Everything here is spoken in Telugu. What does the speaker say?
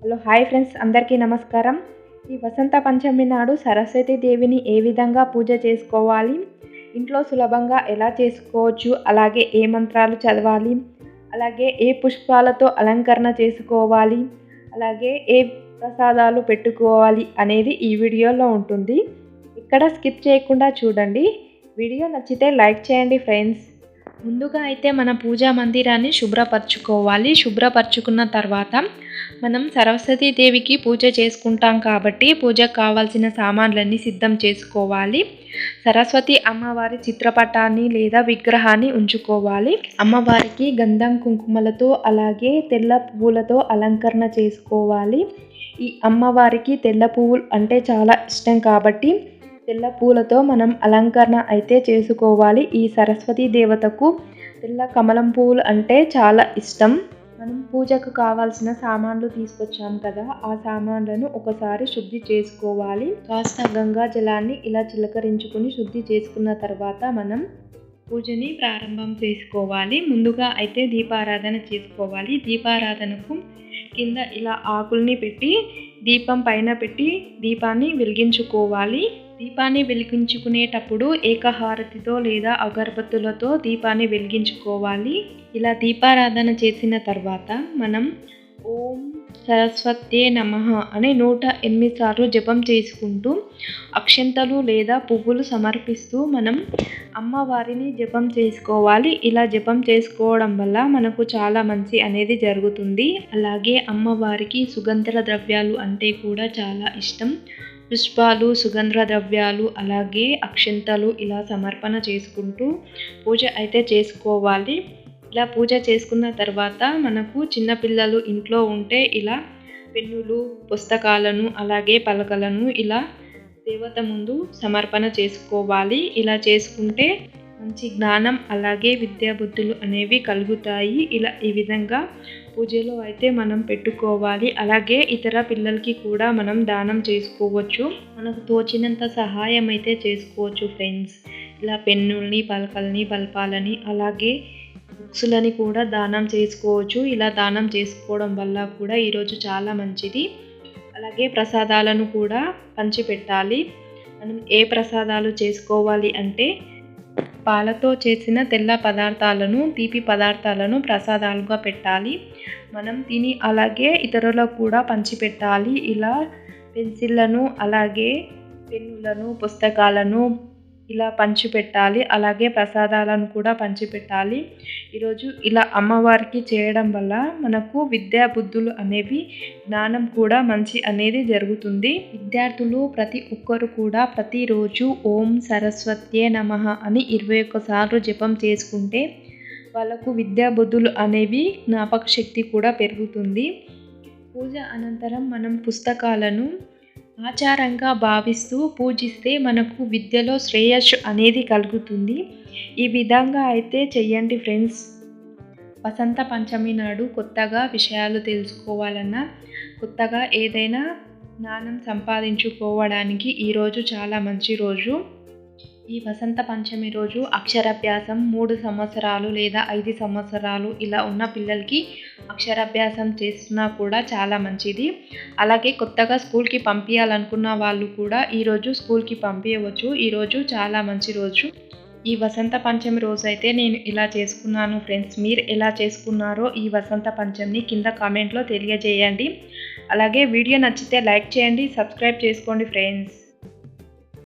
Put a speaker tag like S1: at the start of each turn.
S1: హలో హాయ్ ఫ్రెండ్స్, అందరికీ నమస్కారం. ఈ వసంత పంచమి నాడు సరస్వతి దేవిని ఏ విధంగా పూజ చేసుకోవాలి, ఇంట్లో సులభంగా ఎలా చేసుకోవచ్చు, అలాగే ఏ మంత్రాలు చదవాలి, అలాగే ఏ పుష్పాలతో అలంకరణ చేసుకోవాలి, అలాగే ఏ ప్రసాదాలు పెట్టుకోవాలి అనేది ఈ వీడియోలో ఉంటుంది. ఇక్కడ స్కిప్ చేయకుండా చూడండి. వీడియో నచ్చితే లైక్ చేయండి ఫ్రెండ్స్. ముందుగా అయితే మన పూజా మందిరాన్ని శుభ్రపరచుకోవాలి. శుభ్రపరచుకున్న తర్వాత మనం సరస్వతీ దేవికి పూజ చేసుకుంటాం కాబట్టి పూజకు కావాల్సిన సామాన్లన్నీ సిద్ధం చేసుకోవాలి. సరస్వతి అమ్మవారి చిత్రపటాన్ని లేదా విగ్రహాన్ని ఉంచుకోవాలి. అమ్మవారికి గంధం కుంకుమలతో అలాగే తెల్ల పువ్వులతో అలంకరణ చేసుకోవాలి. ఈ అమ్మవారికి తెల్ల పువ్వులు అంటే చాలా ఇష్టం కాబట్టి తెల్ల పూలతో మనం అలంకరణ అయితే చేసుకోవాలి. ఈ సరస్వతి దేవతకు తెల్ల కమలం పువ్వులు అంటే చాలా ఇష్టం. మనం పూజకు కావాల్సిన సామాన్లు తీసుకొచ్చాం కదా, ఆ సామాన్లను ఒకసారి శుద్ధి చేసుకోవాలి. కాస్త గంగా జలాన్ని ఇలా చిలకరించుకుని శుద్ధి చేసుకున్న తర్వాత మనం పూజని ప్రారంభం చేసుకోవాలి. ముందుగా అయితే దీపారాధన చేసుకోవాలి. దీపారాధనకు కింద ఇలా ఆకుల్ని పెట్టి దీపం పైన పెట్టి దీపాన్ని వెలిగించుకోవాలి. దీపాన్ని వెలిగించుకునేటప్పుడు ఏకహారతితో లేదా అగరబత్తులతో దీపాన్ని వెలిగించుకోవాలి. ఇలా దీపారాధన చేసిన తర్వాత మనం ఓం సరస్వత్యే నమః అని 108 సార్లు జపం చేసుకుంటూ అక్షంతలు లేదా పువ్వులు సమర్పిస్తూ మనం అమ్మవారిని జపం చేసుకోవాలి. ఇలా జపం చేసుకోవడం వల్ల మనకు చాలా మంచి అనేది జరుగుతుంది. అలాగే అమ్మవారికి సుగంధ ద్రవ్యాలు అంటే కూడా చాలా ఇష్టం. పుష్పాలు, సుగంధ ద్రవ్యాలు, అలాగే అక్షంతలు ఇలా సమర్పణ చేసుకుంటూ పూజ అయితే చేసుకోవాలి. ఇలా పూజ చేసుకున్న తర్వాత మనకు చిన్నపిల్లలు ఇంట్లో ఉంటే ఇలా పెన్నులు, పుస్తకాలను అలాగే పలకలను ఇలా దేవత ముందు సమర్పణ చేసుకోవాలి. ఇలా చేసుకుంటే మంచి జ్ఞానం అలాగే విద్యాబుద్ధులు అనేవి కలుగుతాయి. ఇలా ఈ విధంగా పూజలో అయితే మనం పెట్టుకోవాలి. అలాగే ఇతర పిల్లలకి కూడా మనం దానం చేసుకోవచ్చు. మనకు తోచినంత సహాయం అయితే చేసుకోవచ్చు ఫ్రెండ్స్. ఇలా పెన్నుల్ని, పలకల్ని, బల్పాలని అలాగే బుక్స్లని కూడా దానం చేసుకోవచ్చు. ఇలా దానం చేసుకోవడం వల్ల కూడా ఈరోజు చాలా మంచిది. అలాగే ప్రసాదాలను కూడా పంచిపెట్టాలి. మనం ఏ ప్రసాదాలు చేసుకోవాలి అంటే పాలతో చేసిన తెల్ల పదార్థాలను, తీపి పదార్థాలను ప్రసాదాలుగా పెట్టాలి. మనం తిని అలాగే ఇతరులకు కూడా పంచిపెట్టాలి. ఇలా పెన్సిళ్లను అలాగే పెన్నులను, పుస్తకాలను ఇలా పంచిపెట్టాలి. అలాగే ప్రసాదాలను కూడా పంచిపెట్టాలి. ఈరోజు ఇలా అమ్మవారికి చేయడం వల్ల మనకు విద్యా బుద్ధులు అనేవి, జ్ఞానం కూడా మంచి అనేది జరుగుతుంది. విద్యార్థులు ప్రతి ఒక్కరు కూడా ప్రతిరోజు ఓం సరస్వత్యే నమః అని 21 సార్లు జపం చేసుకుంటే వాళ్ళకు విద్యా బుద్ధులు అనేవి, జ్ఞాపక శక్తి కూడా పెరుగుతుంది. పూజ అనంతరం మనం పుస్తకాలను ఆచారంగా భావిస్తూ పూజిస్తే మనకు విద్యలో శ్రేయస్సు అనేది కలుగుతుంది. ఈ విధంగా అయితే చెయ్యండి ఫ్రెండ్స్. వసంత పంచమి నాడు కొత్తగా విషయాలు తెలుసుకోవాలన్నా, కొత్తగా ఏదైనా జ్ఞానం సంపాదించుకోవడానికి ఈరోజు చాలా మంచి రోజు. ఈ వసంత పంచమి రోజు అక్షరాభ్యాసం 3 సంవత్సరాలు లేదా 5 సంవత్సరాలు ఇలా ఉన్న పిల్లలకి అక్షరాభ్యాసం చేస్తున్నా కూడా చాలా మంచిది. అలాగే కొత్తగా స్కూల్కి పంపించాలనుకున్న వాళ్ళు కూడా ఈరోజు స్కూల్కి పంపించవచ్చు. ఈరోజు చాలా మంచి రోజు. ఈ వసంత పంచమి రోజు అయితే నేను ఇలా చేసుకున్నాను ఫ్రెండ్స్. మీరు ఎలా చేసుకున్నారో ఈ వసంత పంచమిని కింద కామెంట్లో తెలియజేయండి. అలాగే వీడియో నచ్చితే లైక్ చేయండి, సబ్స్క్రైబ్ చేసుకోండి ఫ్రెండ్స్.